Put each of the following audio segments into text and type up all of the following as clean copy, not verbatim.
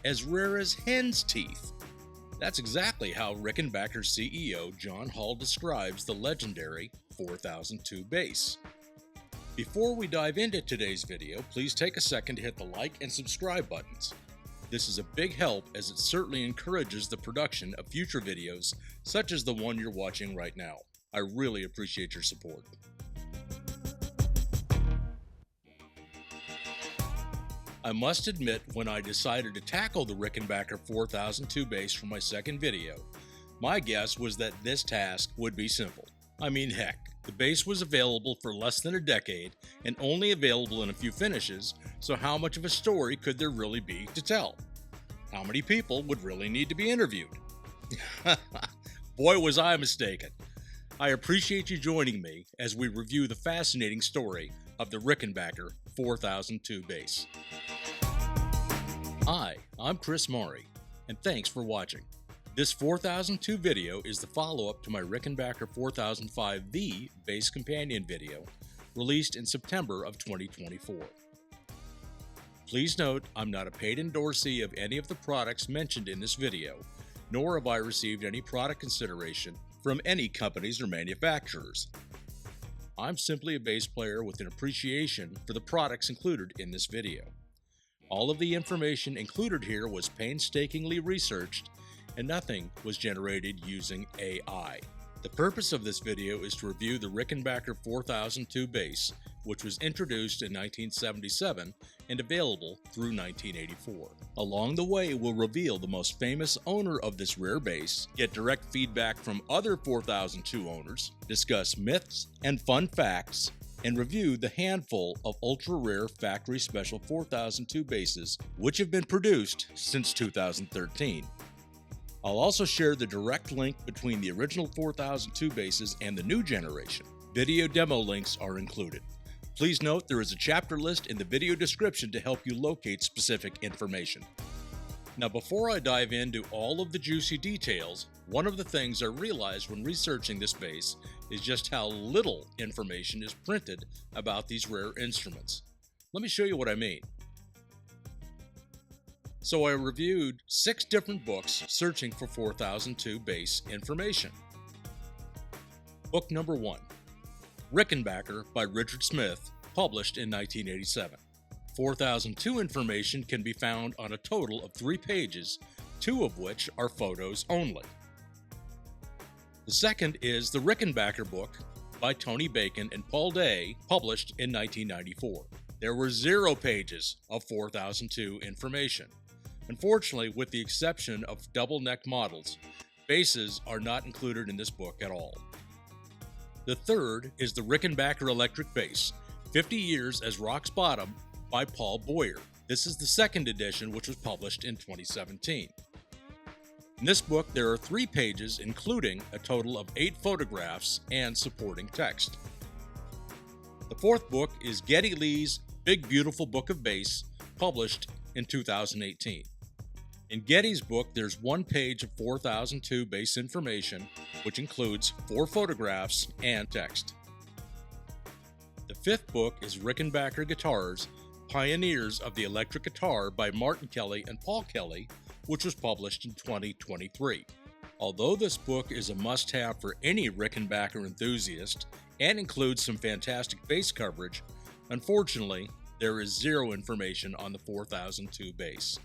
as rare as hen's teeth. That's exactly how Rickenbacker CEO John Hall describes the legendary 4002 bass. Before we dive into today's video, please take a second to hit the like and subscribe buttons. This is a big help as it certainly encourages the production of future videos such as the one you're watching right now. I really appreciate your support. I must admit, when I decided to tackle the Rickenbacker 4002 bass for my second video, my guess was that this task would be simple. I mean, heck, the bass was available for less than a decade and only available in a few finishes, so how much of a story could there really be to tell? How many people would really need to be interviewed? Boy, was I mistaken. I appreciate you joining me as we review the fascinating story of the Rickenbacker 4002 bass. Hi, I'm Chris Maury, and thanks for watching. This 4002 video is the follow-up to my Rickenbacker 4005V bass companion video, released in September of 2024. Please note, I'm not a paid endorsee of any of the products mentioned in this video, nor have I received any product consideration from any companies or manufacturers. I'm simply a bass player with an appreciation for the products included in this video. All of the information included here was painstakingly researched, and nothing was generated using AI. The purpose of this video is to review the Rickenbacker 4002 bass, which was introduced in 1977 and available through 1984. Along the way, we'll reveal the most famous owner of this rare bass, get direct feedback from other 4002 owners, discuss myths and fun facts, and review the handful of ultra-rare factory special 4002 basses which have been produced since 2013. I'll also share the direct link between the original 4002 basses and the new generation. Video demo links are included. Please note there is a chapter list in the video description to help you locate specific information. Now, before I dive into all of the juicy details, one of the things I realized when researching this bass is just how little information is printed about these rare instruments. Let me show you what I mean. So I reviewed 6 different books searching for 4002 bass information. Book number 1, Rickenbacker by Richard Smith, published in 1987. 4002 information can be found on a total of 3 pages, 2 of which are photos only. The second is the Rickenbacker book by Tony Bacon and Paul Day, published in 1994. There were 0 pages of 4002 information. Unfortunately, with the exception of double neck models, basses are not included in this book at all. The third is the Rickenbacker electric bass, 50 Years as Rock's Bottom by Paul Boyer. This is the second edition, which was published in 2017. In this book, there are 3 pages, including a total of 8 photographs and supporting text. The fourth book is Geddy Lee's Big Beautiful Book of Bass, published in 2018. In Geddy's book, there's 1 page of 4002 bass information, which includes 4 photographs and text. The fifth book is Rickenbacker Guitars, Pioneers of the Electric Guitar by Martin Kelly and Paul Kelly, which was published in 2023. Although this book is a must-have for any Rickenbacker enthusiast and includes some fantastic bass coverage, unfortunately, there is 0 information on the 4002 bass.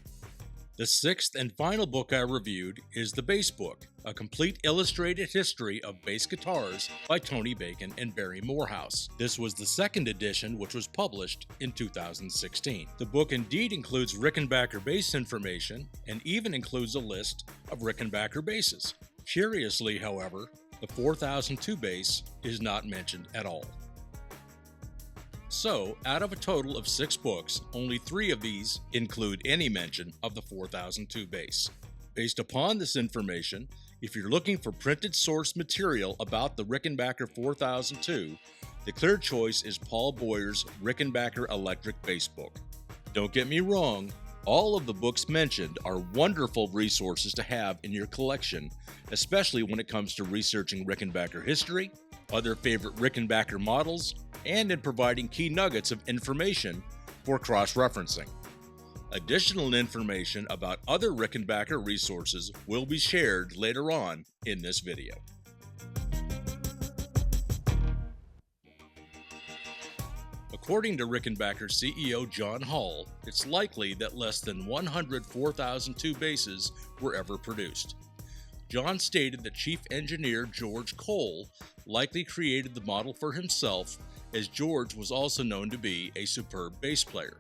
The sixth and final book I reviewed is The Bass Book, a complete illustrated history of bass guitars by Tony Bacon and Barry Morehouse. This was the second edition, which was published in 2016. The book indeed includes Rickenbacker bass information and even includes a list of Rickenbacker basses. Curiously, however, the 4002 bass is not mentioned at all. So, out of a total of 6 books, only 3 of these include any mention of the 4002 bass. Based upon this information, if you're looking for printed source material about the Rickenbacker 4002, the clear choice is Paul Boyer's Rickenbacker Electric Bass Book. Don't get me wrong, all of the books mentioned are wonderful resources to have in your collection, especially when it comes to researching Rickenbacker history, other favorite Rickenbacker models, and in providing key nuggets of information for cross-referencing. Additional information about other Rickenbacker resources will be shared later on in this video. According to Rickenbacker CEO John Hall, it's likely that less than 100 4002 bases were ever produced. John stated that Chief Engineer George Cole likely created the model for himself, as George was also known to be a superb bass player.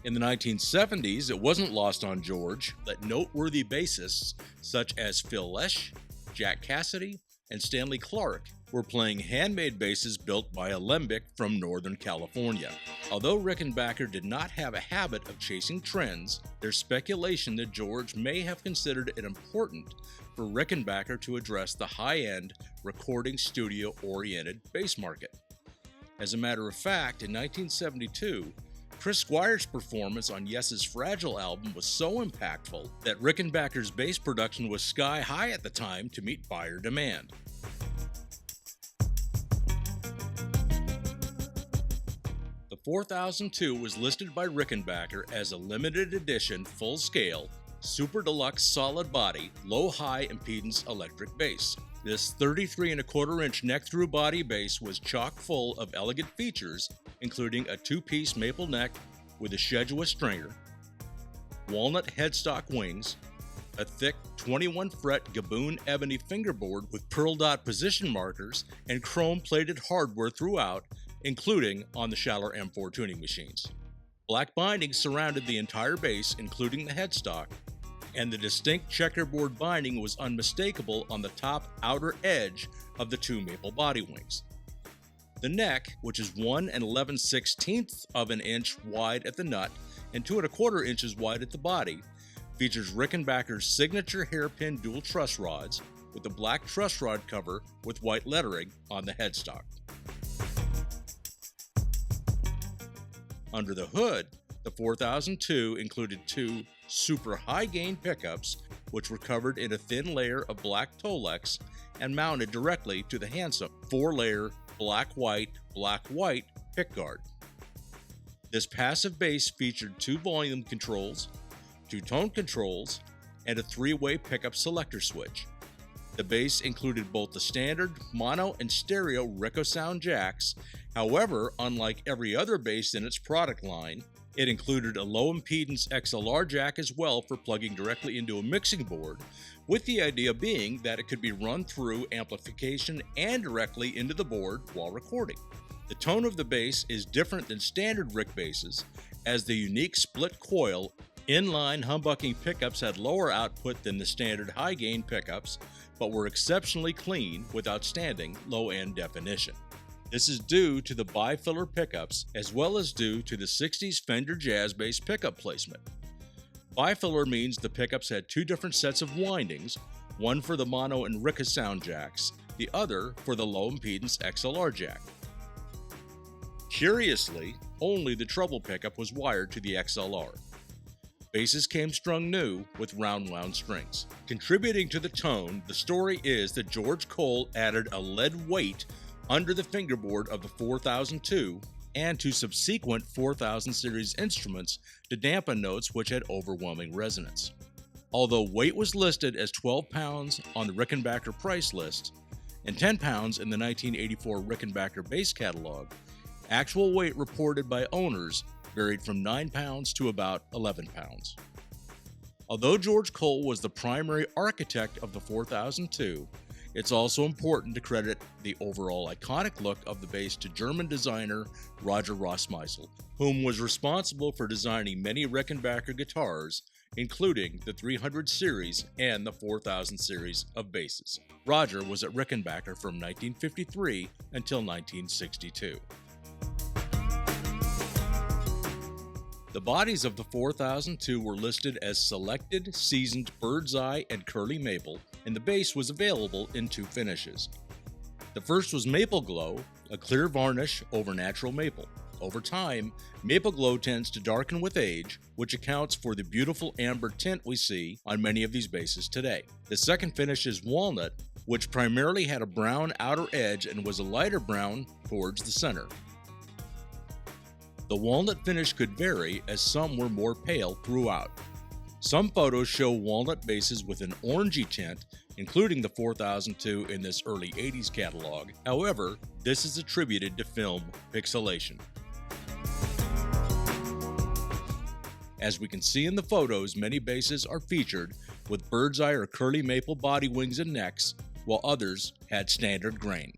In the 1970s, it wasn't lost on George that noteworthy bassists such as Phil Lesh, Jack Cassidy, and Stanley Clark were playing handmade basses built by Alembic from Northern California. Although Rickenbacker did not have a habit of chasing trends, there's speculation that George may have considered it important for Rickenbacker to address the high-end, recording studio-oriented bass market. As a matter of fact, in 1972, Chris Squire's performance on Yes's Fragile album was so impactful that Rickenbacker's bass production was sky high at the time to meet buyer demand. The 4002 was listed by Rickenbacker as a limited edition, full-scale, super deluxe solid body, low-high impedance electric bass. This 33 1/4 inch neck-through body bass was chock full of elegant features, including a two-piece maple neck with a Shedua stringer, walnut headstock wings, a thick 21-fret Gaboon ebony fingerboard with pearl dot position markers, and chrome-plated hardware throughout, including on the Schaller M4 tuning machines. Black binding surrounded the entire bass, including the headstock, and the distinct checkerboard binding was unmistakable on the top outer edge of the two maple body wings. The neck, which is 1 11/16 of an inch wide at the nut and 2 1/4 inches wide at the body, features Rickenbacker's signature hairpin dual truss rods with a black truss rod cover with white lettering on the headstock. Under the hood, the 4002 included two super high-gain pickups, which were covered in a thin layer of black Tolex and mounted directly to the handsome 4-layer black-white pickguard. This passive bass featured 2 volume controls, 2 tone controls, and a 3-way pickup selector switch. The bass included both the standard mono and stereo Rickosound jacks. However, unlike every other bass in its product line, it included a low-impedance XLR jack as well for plugging directly into a mixing board, with the idea being that it could be run through amplification and directly into the board while recording. The tone of the bass is different than standard Rick basses, as the unique split coil inline humbucking pickups had lower output than the standard high-gain pickups, but were exceptionally clean with outstanding low-end definition. This is due to the bifiller pickups, as well as due to the 60s Fender Jazz bass pickup placement. Bifiller means the pickups had 2 different sets of windings, one for the mono and Rickosound jacks, the other for the low-impedance XLR jack. Curiously, only the treble pickup was wired to the XLR. Basses came strung new with round wound strings. Contributing to the tone, the story is that George Cole added a lead weight under the fingerboard of the 4002 and to subsequent 4000 series instruments to dampen notes which had overwhelming resonance. Although weight was listed as 12 pounds on the Rickenbacker price list and 10 pounds in the 1984 Rickenbacker bass catalog, actual weight reported by owners varied from 9 pounds to about 11 pounds. Although George Cole was the primary architect of the 4002, it's also important to credit the overall iconic look of the bass to German designer Roger Rossmeisel, whom was responsible for designing many Rickenbacker guitars, including the 300 series and the 4000 series of basses. Roger was at Rickenbacker from 1953 until 1962. The bodies of the 4002 were listed as selected, seasoned bird's eye, and curly maple, and the bass was available in 2 finishes. The first was Maple Glow, a clear varnish over natural maple. Over time, Maple Glow tends to darken with age, which accounts for the beautiful amber tint we see on many of these basses today. The second finish is Walnut, which primarily had a brown outer edge and was a lighter brown towards the center. The walnut finish could vary, as some were more pale throughout. Some photos show walnut bases with an orangey tint, including the 4002 in this early 80s catalog. However, this is attributed to film pixelation. As we can see in the photos, many bases are featured with bird's eye or curly maple body wings and necks, while others had standard grain.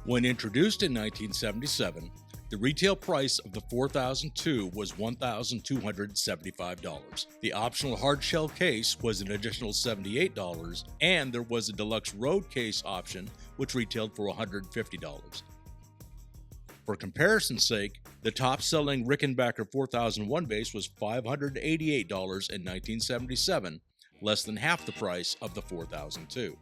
When introduced in 1977, the retail price of the 4002 was $1,275. The optional hardshell case was an additional $78, and there was a deluxe road case option, which retailed for $150. For comparison's sake, the top-selling Rickenbacker 4001 base was $588 in 1977, less than half the price of the 4002.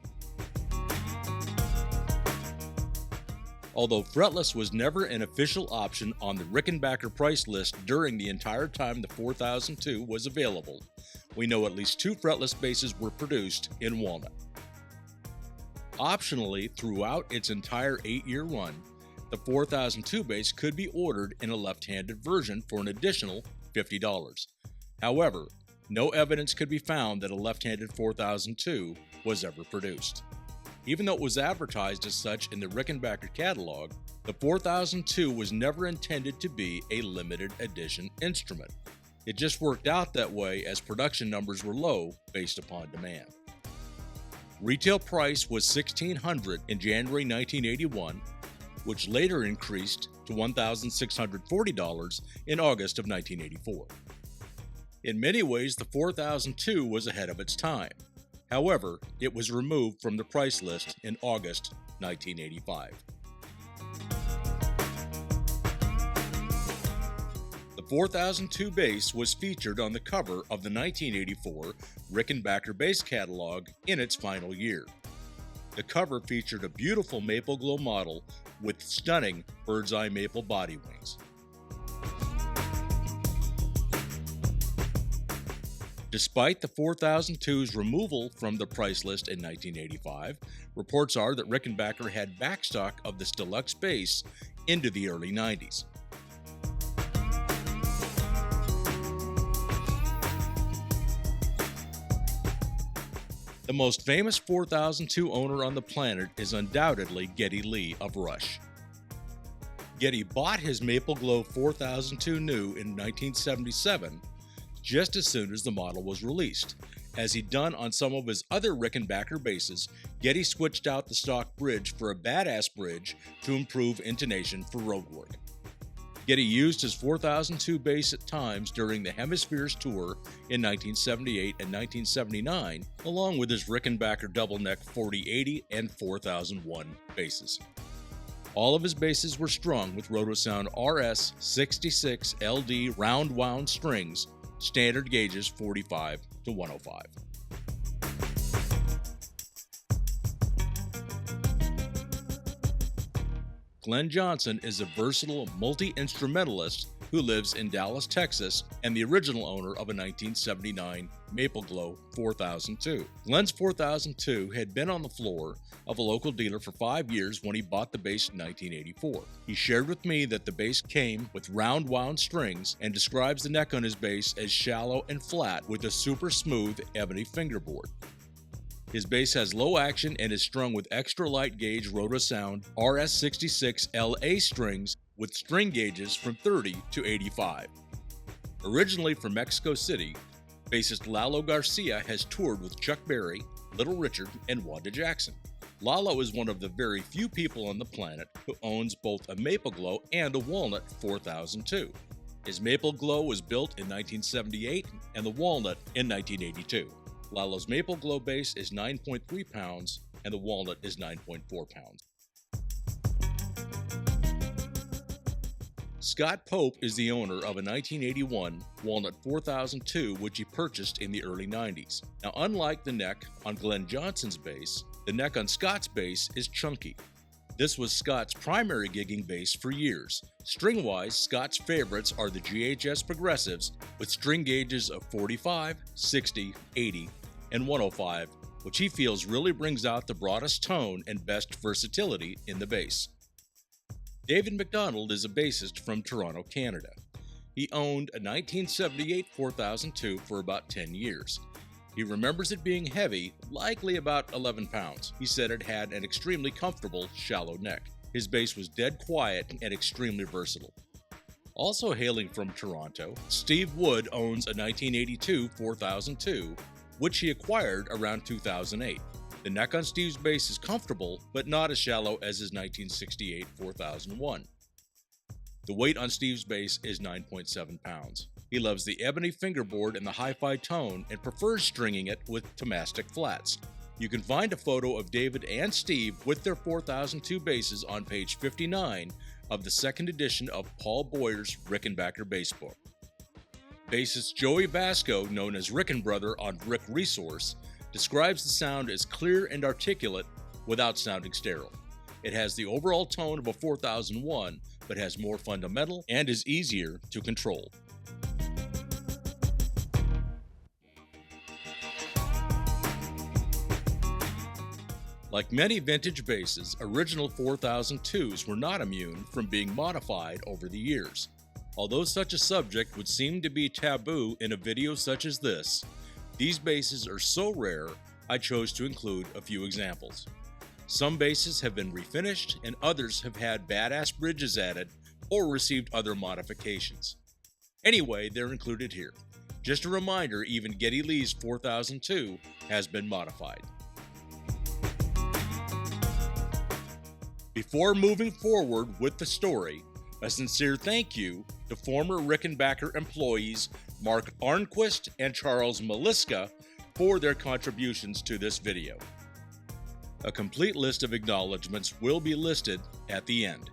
Although Fretless was never an official option on the Rickenbacker price list during the entire time the 4002 was available, we know at least 2 Fretless bases were produced in walnut. Optionally, throughout its entire 8-year run, the 4002 base could be ordered in a left-handed version for an additional $50. However, no evidence could be found that a left-handed 4002 was ever produced. Even though it was advertised as such in the Rickenbacker catalog, the 4002 was never intended to be a limited edition instrument. It just worked out that way as production numbers were low based upon demand. Retail price was $1,600 in January 1981, which later increased to $1,640 in August of 1984. In many ways, the 4002 was ahead of its time. However, it was removed from the price list in August 1985. The 4002 bass was featured on the cover of the 1984 Rickenbacker bass catalog in its final year. The cover featured a beautiful maple glow model with stunning bird's eye maple body wings. Despite the 4002's removal from the price list in 1985, reports are that Rickenbacker had backstock of this deluxe bass into the early 90s. The most famous 4002 owner on the planet is undoubtedly Geddy Lee of Rush. Geddy bought his Maple Glow 4002 new in 1977, just as soon as the model was released. As he'd done on some of his other Rickenbacker basses, Geddy switched out the stock bridge for a badass bridge to improve intonation for road work. Geddy used his 4002 bass at times during the Hemispheres tour in 1978 and 1979, along with his Rickenbacker double neck 4080 and 4001 basses. All of his basses were strung with Rotosound RS66 LD round wound strings, standard gauges 45 to 105. Glenn Johnson is a versatile multi-instrumentalist who lives in Dallas, Texas, and the original owner of a 1979 Maple Glow 4002. Glenn's 4002 had been on the floor of a local dealer for 5 years when he bought the bass in 1984. He shared with me that the bass came with round wound strings and describes the neck on his bass as shallow and flat with a super smooth ebony fingerboard. His bass has low action and is strung with extra light gauge Rotosound RS66 LA strings with string gauges from 30 to 85. Originally from Mexico City, bassist Lalo Garcia has toured with Chuck Berry, Little Richard, and Wanda Jackson. Lalo is one of the very few people on the planet who owns both a Maple Glow and a Walnut 4002. His Maple Glow was built in 1978 and the Walnut in 1982. Lalo's Maple Glow bass is 9.3 pounds and the Walnut is 9.4 pounds. Scott Pope is the owner of a 1981 Walnut 4002 which he purchased in the early 90s. Now, unlike the neck on Glenn Johnson's bass, the neck on Scott's bass is chunky. This was Scott's primary gigging bass for years. String-wise, Scott's favorites are the GHS Progressives with string gauges of 45, 60, 80, and 105 which he feels really brings out the broadest tone and best versatility in the bass. David McDonald is a bassist from Toronto, Canada. He owned a 1978 4002 for about 10 years. He remembers it being heavy, likely about 11 pounds. He said it had an extremely comfortable, shallow neck. His bass was dead quiet and extremely versatile. Also hailing from Toronto, Steve Wood owns a 1982 4002, which he acquired around 2008. The neck on Steve's bass is comfortable, but not as shallow as his 1968 4001. The weight on Steve's bass is 9.7 pounds. He loves the ebony fingerboard and the hi-fi tone and prefers stringing it with Tomastic flats. You can find a photo of David and Steve with their 4002 basses on page 59 of the second edition of Paul Boyer's Rickenbacker bass book. Bassist Joey Vasco, known as Rickenbrother on Rick Resource, describes the sound as clear and articulate without sounding sterile. It has the overall tone of a 4001, but has more fundamental and is easier to control. Like many vintage basses, original 4002s were not immune from being modified over the years. Although such a subject would seem to be taboo in a video such as this, these basses are so rare, I chose to include a few examples. Some basses have been refinished and others have had badass bridges added or received other modifications. Anyway, they're included here. Just a reminder, even Geddy Lee's 4002 has been modified. Before moving forward with the story, a sincere thank you to former Rickenbacker employees Mark Arnquist and Charles Maliska for their contributions to this video. A complete list of acknowledgements will be listed at the end.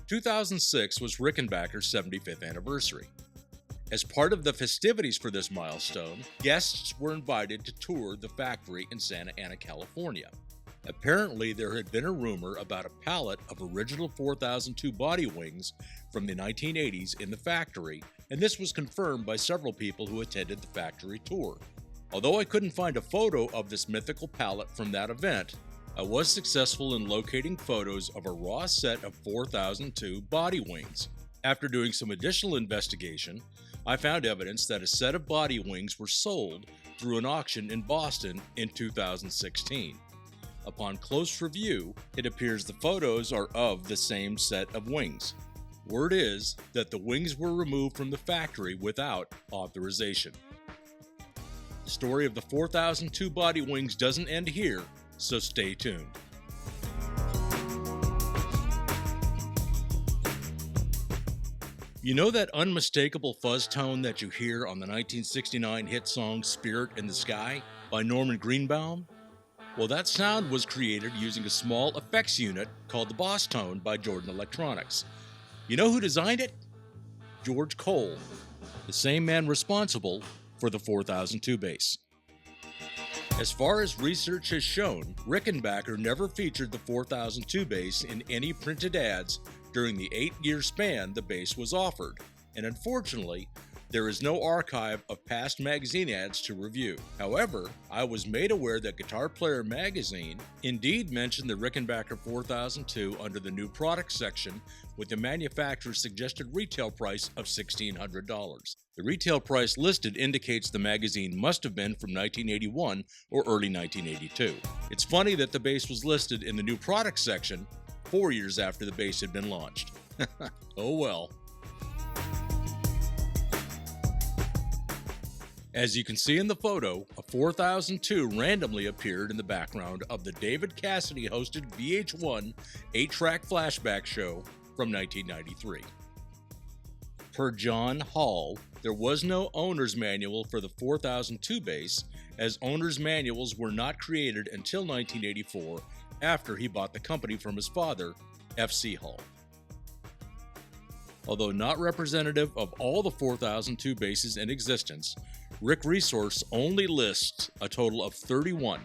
(2006) was Rickenbacker's 75th anniversary. As part of the festivities for this milestone, guests were invited to tour the factory in Santa Ana, California. Apparently, there had been a rumor about a pallet of original 4002 body wings from the 1980s in the factory, and this was confirmed by several people who attended the factory tour. Although I couldn't find a photo of this mythical pallet from that event, I was successful in locating photos of a raw set of 4002 body wings. After doing some additional investigation, I found evidence that a set of body wings were sold through an auction in Boston in 2016. Upon close review, it appears the photos are of the same set of wings. Word is that the wings were removed from the factory without authorization. The story of the 4002 body wings doesn't end here, so stay tuned. You know that unmistakable fuzz tone that you hear on the 1969 hit song Spirit in the Sky by Norman Greenbaum? Well, that sound was created using a small effects unit called the Boss Tone by Jordan Electronics. You know who designed it? George Cole, the same man responsible for the 4002 bass. As far as research has shown, Rickenbacker never featured the 4002 bass in any printed ads during the 8-year span the bass was offered, and unfortunately, there is no archive of past magazine ads to review. However, I was made aware that Guitar Player magazine indeed mentioned the Rickenbacker 4002 under the new products section with the manufacturer's suggested retail price of $1,600. The retail price listed indicates the magazine must have been from 1981 or early 1982. It's funny that the bass was listed in the new products section 4 years after the bass had been launched. Oh well. As you can see in the photo, a 4002 randomly appeared in the background of the David Cassidy hosted VH1 8-track flashback show from 1993. Per John Hall, there was no owner's manual for the 4002 bass, as owner's manuals were not created until 1984 after he bought the company from his father, F.C. Hall. Although not representative of all the 4002 basses in existence, Rick Resource only lists a total of 31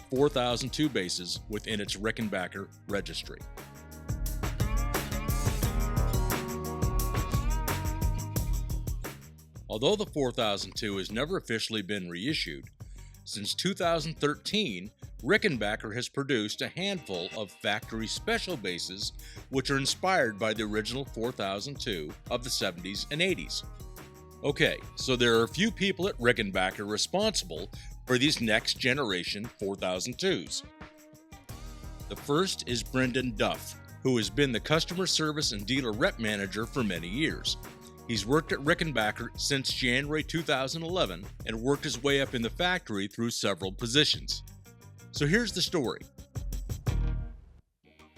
4002 basses within its Rickenbacker registry. Although the 4002 has never officially been reissued, since 2013, Rickenbacker has produced a handful of factory special basses which are inspired by the original 4002 of the 70s and 80s. Okay, so there are a few people at Rickenbacker responsible for these next generation 4002s. The first is Brendan Duff, who has been the customer service and dealer rep manager for many years. He's worked at Rickenbacker since January 2011 and worked his way up in the factory through several positions. So here's the story.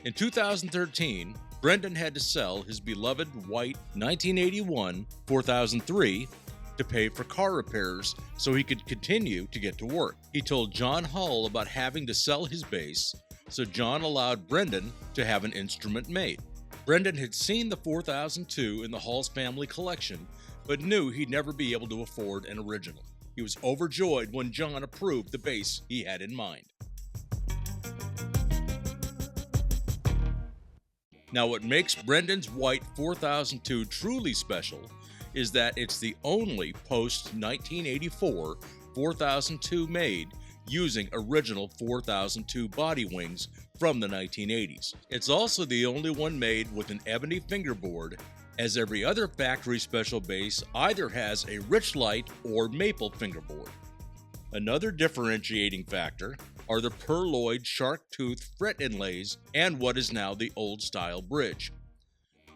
In 2013, Brendan had to sell his beloved white 1981 4003 to pay for car repairs so he could continue to get to work. He told John Hull about having to sell his bass, so John allowed Brendan to have an instrument made. Brendan had seen the 4002 in the Hall's family collection, but knew he'd never be able to afford an original. He was overjoyed when John approved the bass he had in mind. Now, what makes Brendan's white 4002 truly special is that it's the only post-1984 4002 made using original 4002 body wings from the 1980s. It's also the only one made with an ebony fingerboard, as every other factory special bass either has a Richlite or maple fingerboard. Another differentiating factor are the purloined shark tooth fret inlays and what is now the old style bridge.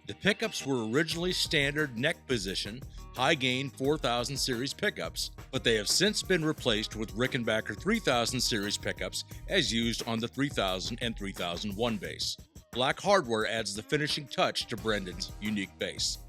The pickups were originally standard neck position, high gain 4000 series pickups, but they have since been replaced with Rickenbacker 3000 series pickups as used on the 3000 and 3001 bass. Black hardware adds the finishing touch to Brendan's unique bass.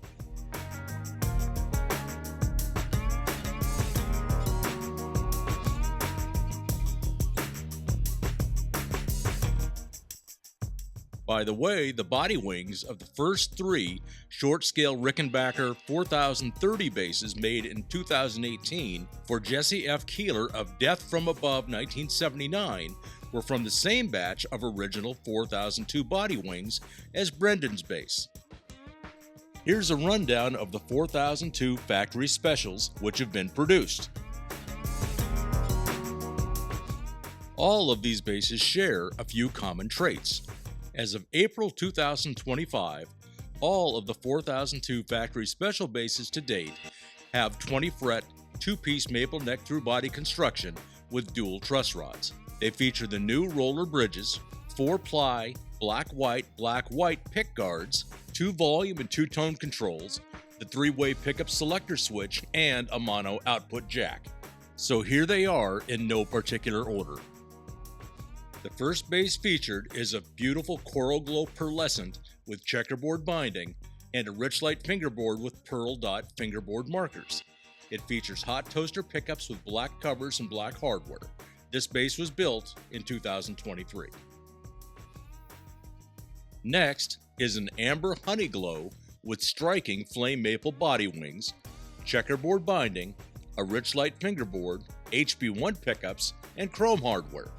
By the way, the body wings of the first 3 short-scale Rickenbacker 4030 basses made in 2018 for Jesse F. Keeler of Death from Above 1979 were from the same batch of original 4002 body wings as Brendan's bass. Here's a rundown of the 4002 factory specials which have been produced. All of these basses share a few common traits. As of April 2025, all of the 4002 factory special basses to date have 20-fret, 2-piece maple neck through body construction with dual truss rods. They feature the new roller bridges, 4-ply, black-white pick guards, 2-volume and 2-tone controls, the 3-way pickup selector switch, and a mono output jack. So here they are in no particular order. The first bass featured is a beautiful coral glow pearlescent with checkerboard binding and a Richlite fingerboard with pearl dot fingerboard markers. It features hot toaster pickups with black covers and black hardware. This bass was built in 2023. Next is an amber honey glow with striking flame maple body wings, checkerboard binding, a rich light fingerboard, HB1 pickups, and chrome hardware.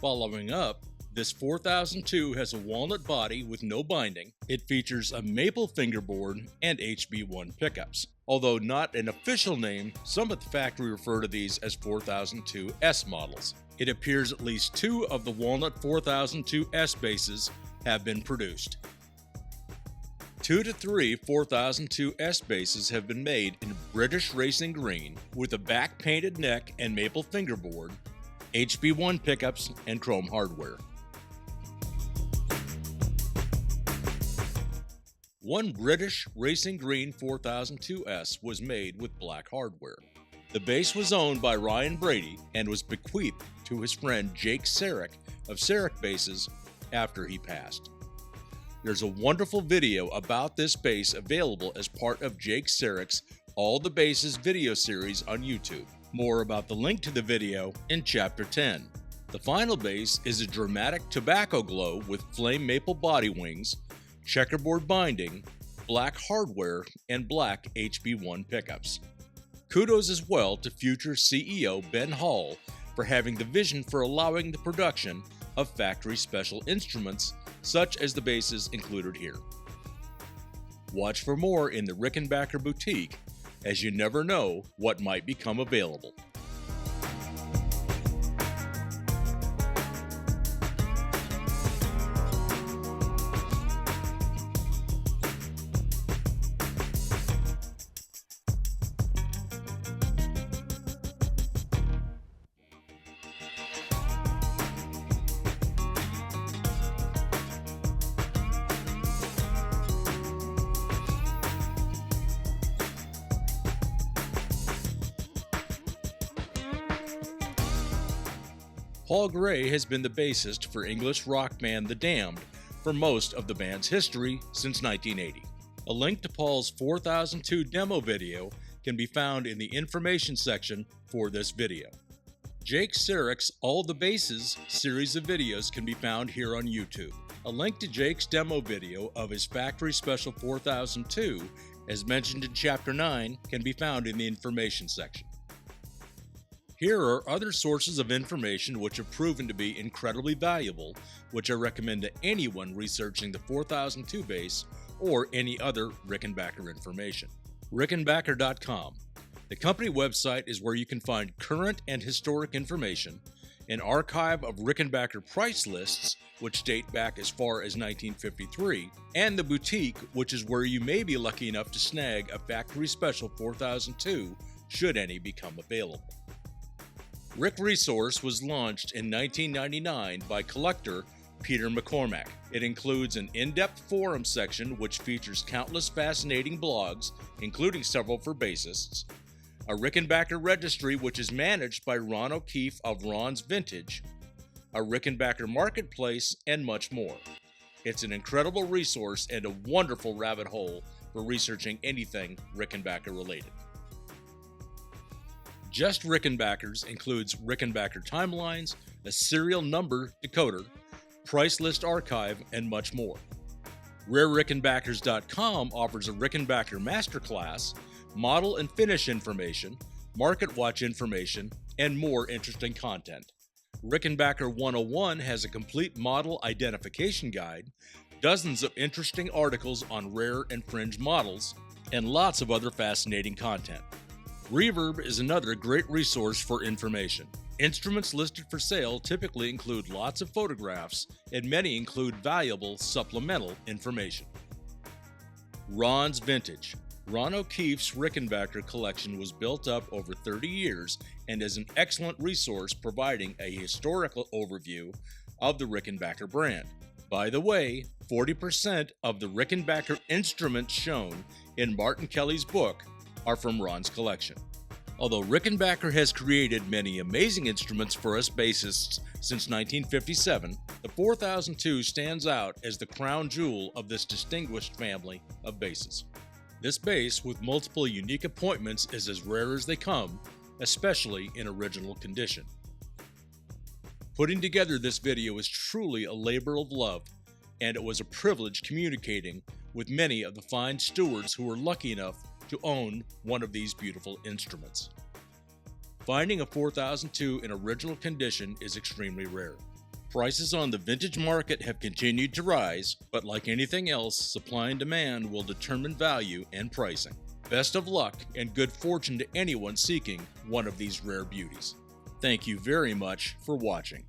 Following up, this 4002 has a walnut body with no binding. It features a maple fingerboard and HB1 pickups. Although not an official name, some at the factory refer to these as 4002S models. It appears at least 2 of the walnut 4002S bases have been produced. 2 to 3 4002S bases have been made in British racing green with a back painted neck and maple fingerboard, HB1 pickups, and chrome hardware. One British racing green 4002S was made with black hardware. The base was owned by Ryan Brady and was bequeathed to his friend Jake Serek of Serek Bases after he passed. There's a wonderful video about this base available as part of Jake Serek's All the Bases video series on YouTube. More about the link to the video in Chapter 10. The final base is a dramatic tobacco glow with flame maple body wings, checkerboard binding, black hardware, and black HB1 pickups. Kudos as well to future CEO Ben Hall for having the vision for allowing the production of factory special instruments such as the bases included here. Watch for more in the Rickenbacker boutique, as you never know what might become available. Paul Gray has been the bassist for English rock band The Damned for most of the band's history since 1980. A link to Paul's 4002 demo video can be found in the information section for this video. Jake Serek's All the Bases series of videos can be found here on YouTube. A link to Jake's demo video of his factory special 4002, as mentioned in Chapter 9, can be found in the information section. Here are other sources of information which have proven to be incredibly valuable, which I recommend to anyone researching the 4002 bass or any other Rickenbacker information. Rickenbacker.com. The company website is where you can find current and historic information, an archive of Rickenbacker price lists, which date back as far as 1953, and the boutique, which is where you may be lucky enough to snag a factory special 4002 should any become available. Rick Resource was launched in 1999 by collector Peter McCormack. It includes an in-depth forum section which features countless fascinating blogs, including several for bassists, a Rickenbacker registry which is managed by Ron O'Keefe of Ron's Vintage, a Rickenbacker marketplace, and much more. It's an incredible resource and a wonderful rabbit hole for researching anything Rickenbacker related. Just Rickenbackers includes Rickenbacker timelines, a serial number decoder, price list archive, and much more. RareRickenbackers.com offers a Rickenbacker masterclass, model and finish information, market watch information, and more interesting content. Rickenbacker 101 has a complete model identification guide, dozens of interesting articles on rare and fringe models, and lots of other fascinating content. Reverb is another great resource for information. Instruments listed for sale typically include lots of photographs, and many include valuable supplemental information. Ron's Vintage. Ron O'Keefe's Rickenbacker collection was built up over 30 years and is an excellent resource providing a historical overview of the Rickenbacker brand. By the way, 40% of the Rickenbacker instruments shown in Martin Kelly's book are from Ron's collection. Although Rickenbacker has created many amazing instruments for us bassists since 1957, the 4002 stands out as the crown jewel of this distinguished family of basses. This bass, with multiple unique appointments, is as rare as they come, especially in original condition. Putting together this video is truly a labor of love, and it was a privilege communicating with many of the fine stewards who are lucky enough to own one of these beautiful instruments. Finding a 4002 in original condition is extremely rare. Prices on the vintage market have continued to rise, but like anything else, supply and demand will determine value and pricing. Best of luck and good fortune to anyone seeking one of these rare beauties. Thank you very much for watching.